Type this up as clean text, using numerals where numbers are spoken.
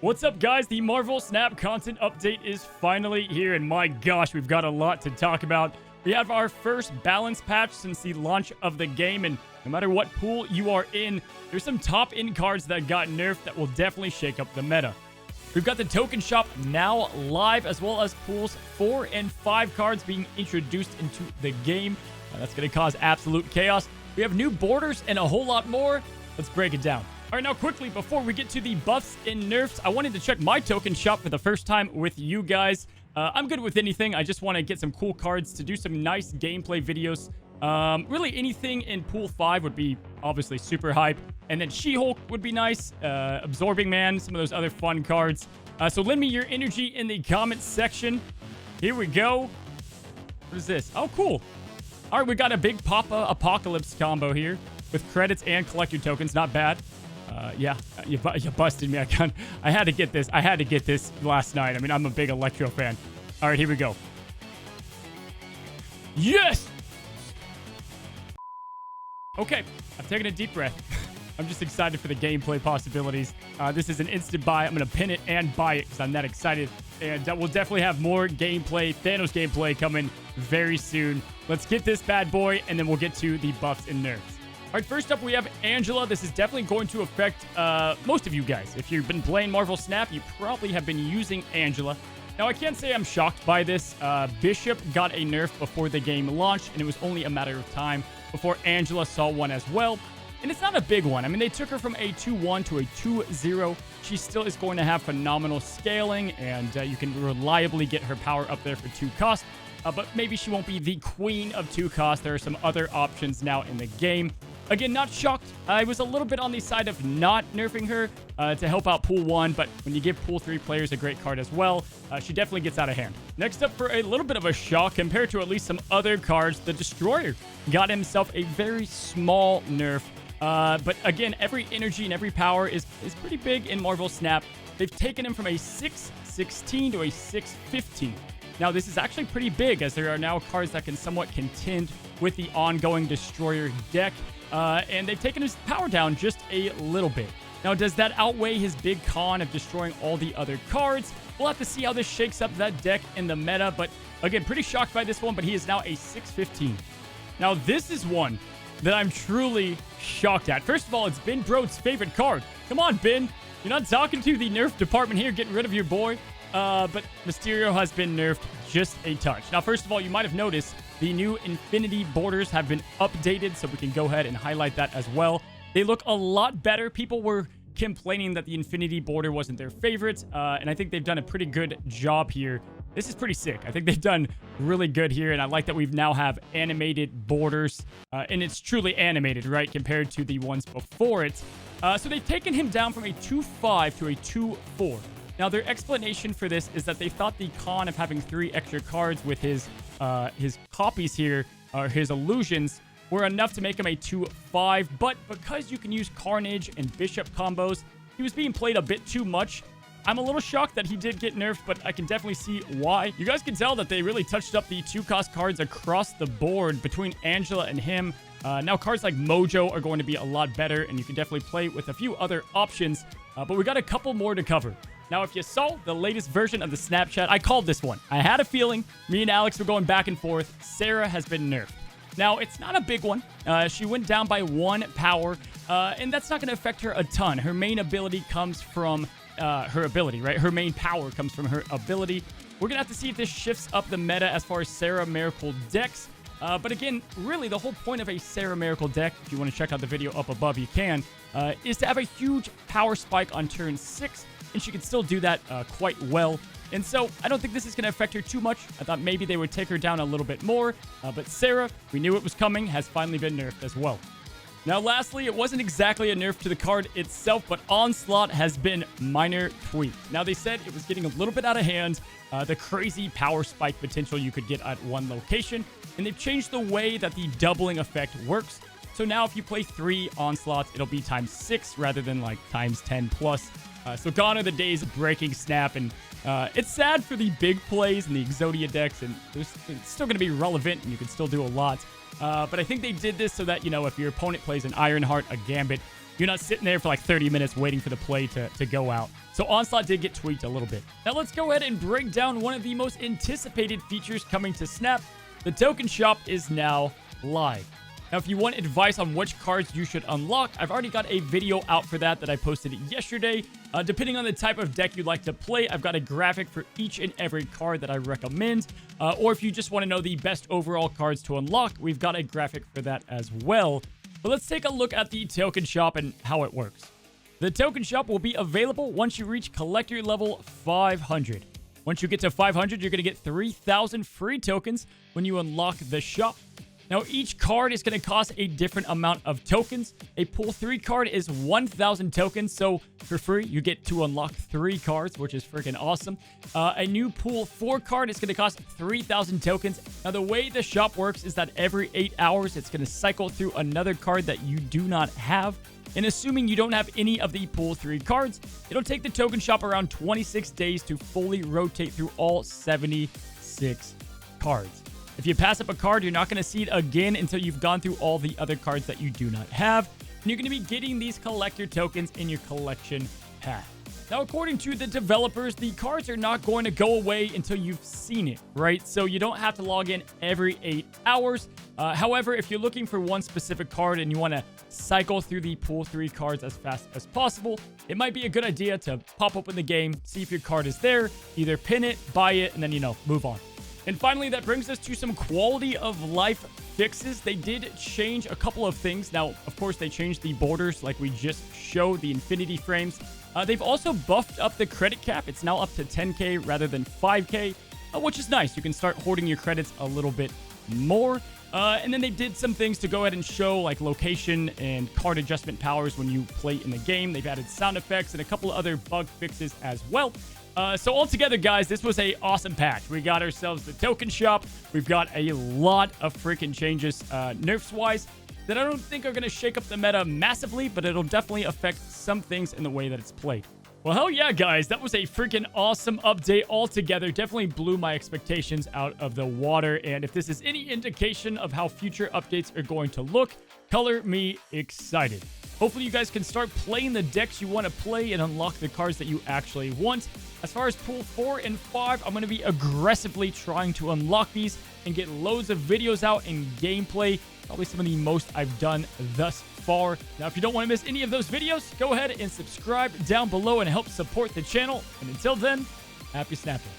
What's up, guys? The Marvel Snap content update is finally here, and my gosh, we've got a lot to talk about. We have our first balance patch since the launch of the game, and no matter what pool you are in, there's some top-end cards that got nerfed that will definitely shake up the meta. We've got the token shop now live, as well as pools 4 and 5 cards being introduced into the game. That's going to cause absolute chaos. We have new borders and a whole lot more. Let's break it down. All right, now quickly, before we get to the buffs and nerfs, I wanted to check my token shop for the first time with you guys. I'm good with anything. I just want to get some cool cards to do some nice gameplay videos. Really, anything in Pool 5 would be obviously super hype. And then She-Hulk would be nice. Absorbing Man, some of those other fun cards. So lend me your energy in the comments section. Here we go. What is this? Oh, cool. All right, we got a big Papa Apocalypse combo here with credits and collector tokens. Not bad. Yeah, you busted me. I had to get this. I had to get this last night. I mean, I'm a big Electro fan. All right, here we go. Yes! Okay, I'm taking a deep breath. I'm just excited for the gameplay possibilities. This is an instant buy. I'm going to pin it and buy it because I'm that excited. And we'll definitely have more gameplay, Thanos gameplay coming very soon. Let's get this bad boy, and then we'll get to the buffs and nerfs. All right, first up, we have Angela. This is definitely going to affect most of you guys. If you've been playing Marvel Snap, you probably have been using Angela. Now, I can't say I'm shocked by this. Bishop got a nerf before the game launched, and it was only a matter of time before Angela saw one as well. And it's not a big one. I mean, they took her from a 2-1 to a 2-0. She still is going to have phenomenal scaling, and you can reliably get her power up there for 2 cost. But maybe she won't be the queen of 2 cost. There are some other options now in the game. Again, not shocked. I was a little bit on the side of not nerfing her to help out Pool 1, but when you give Pool 3 players a great card as well, she definitely gets out of hand. Next up, for a little bit of a shock compared to at least some other cards, the Destroyer got himself a very small nerf. But again, every energy and every power is pretty big in Marvel Snap. They've taken him from a 6-16 to a 6-15. Now, this is actually pretty big, as there are now cards that can somewhat contend with the ongoing Destroyer deck. And they've taken his power down just a little bit. Now, does that outweigh his big con of destroying all the other cards? We'll have to see how this shakes up that deck in the meta. But again, pretty shocked by this one, but he is now a 6-15. Now, this is one that I'm truly shocked at. First of all, it's Ben Broad's favorite card. Come on, Ben. You're not talking to the nerf department here, getting rid of your boy. But Mysterio has been nerfed just a touch. Now, first of all, you might have noticed the new Infinity borders have been updated, so we can go ahead and highlight that as well. They look a lot better. People were complaining that the Infinity border wasn't their favorite, and I think they've done a pretty good job here. This is pretty sick. I think they've done really good here, and I like that we've now have animated borders, and it's truly animated, right, compared to the ones before it. So they've taken him down from a 2-5 to a 2-4. Now, their explanation for this is that they thought the con of having 3 extra cards with his copies here, or his illusions, were enough to make him a 2-5. But because you can use Carnage and Bishop combos, he was being played a bit too much. I'm a little shocked that he did get nerfed, but I can definitely see why. You guys can tell that they really touched up the 2-cost cards across the board between Angela and him. Now, cards like Mojo are going to be a lot better, and you can definitely play with a few other options. But we got a couple more to cover. Now, if you saw the latest version of the Snapchat, I called this one. I had a feeling. Me and Alex were going back and forth. Sarah has been nerfed. Now, it's not a big one. She went down by 1 power, and that's not going to affect her a ton. Her main ability comes from her ability, right? Her main power comes from her ability. We're going to have to see if this shifts up the meta as far as Sarah Miracle decks. But again, really the whole point of a Sarah Miracle deck, if you want to check out the video up above, you can, is to have a huge power spike on turn 6. And she can still do that quite well. And so I don't think this is going to affect her too much. I thought maybe they would take her down a little bit more. But Sarah, we knew it was coming, has finally been nerfed as well. Now, lastly, it wasn't exactly a nerf to the card itself, but Onslaught has been minor tweaked. Now, they said it was getting a little bit out of hand, the crazy power spike potential you could get at one location. And they've changed the way that the doubling effect works. So now if you play 3 Onslaughts, it'll be times 6 rather than like times 10 plus. So gone are the days of breaking Snap, and it's sad for the big plays and the Exodia decks, and it's still going to be relevant, and you can still do a lot. But I think they did this so that, you know, if your opponent plays an Ironheart, a Gambit, you're not sitting there for like 30 minutes waiting for the play to go out. So Onslaught did get tweaked a little bit. Now let's go ahead and break down one of the most anticipated features coming to Snap. The token shop is now live. Now, if you want advice on which cards you should unlock, I've already got a video out for that I posted yesterday. Depending on the type of deck you'd like to play, I've got a graphic for each and every card that I recommend. Or if you just want to know the best overall cards to unlock, we've got a graphic for that as well. But let's take a look at the token shop and how it works. The token shop will be available once you reach collector level 500. Once you get to 500, you're going to get 3,000 free tokens when you unlock the shop. Now, each card is going to cost a different amount of tokens. A Pool 3 card is 1,000 tokens, so for free, you get to unlock 3 cards, which is freaking awesome. A new Pool 4 card is going to cost 3,000 tokens. Now, the way the shop works is that every 8 hours, it's going to cycle through another card that you do not have. And assuming you don't have any of the Pool 3 cards, it'll take the token shop around 26 days to fully rotate through all 76 cards. If you pass up a card, you're not going to see it again until you've gone through all the other cards that you do not have. And you're going to be getting these collector tokens in your collection path. Now, according to the developers, the cards are not going to go away until you've seen it, right? So you don't have to log in every 8 hours. However, if you're looking for one specific card and you want to cycle through the Pool 3 cards as fast as possible, it might be a good idea to pop open the game, see if your card is there, either pin it, buy it, and then, move on. And finally, that brings us to some quality of life fixes. They did change a couple of things. Now, of course, they changed the borders like we just showed, the infinity frames. They've also buffed up the credit cap. It's now up to 10K rather than 5K, which is nice. You can start hoarding your credits a little bit more. And then they did some things to go ahead and show like location and card adjustment powers when you play in the game. They've added sound effects and a couple of other bug fixes as well. So altogether, guys, this was a awesome patch. We got ourselves the token shop. We've got a lot of freaking changes nerfs-wise that I don't think are going to shake up the meta massively, but it'll definitely affect some things in the way that it's played. Well, hell yeah, guys. That was a freaking awesome update altogether. Definitely blew my expectations out of the water. And if this is any indication of how future updates are going to look, color me excited. Hopefully you guys can start playing the decks you want to play and unlock the cards that you actually want. As far as Pool 4 and 5, I'm going to be aggressively trying to unlock these and get loads of videos out and gameplay. Probably some of the most I've done thus far. Now, if you don't want to miss any of those videos, go ahead and subscribe down below and help support the channel. And until then, happy snapping.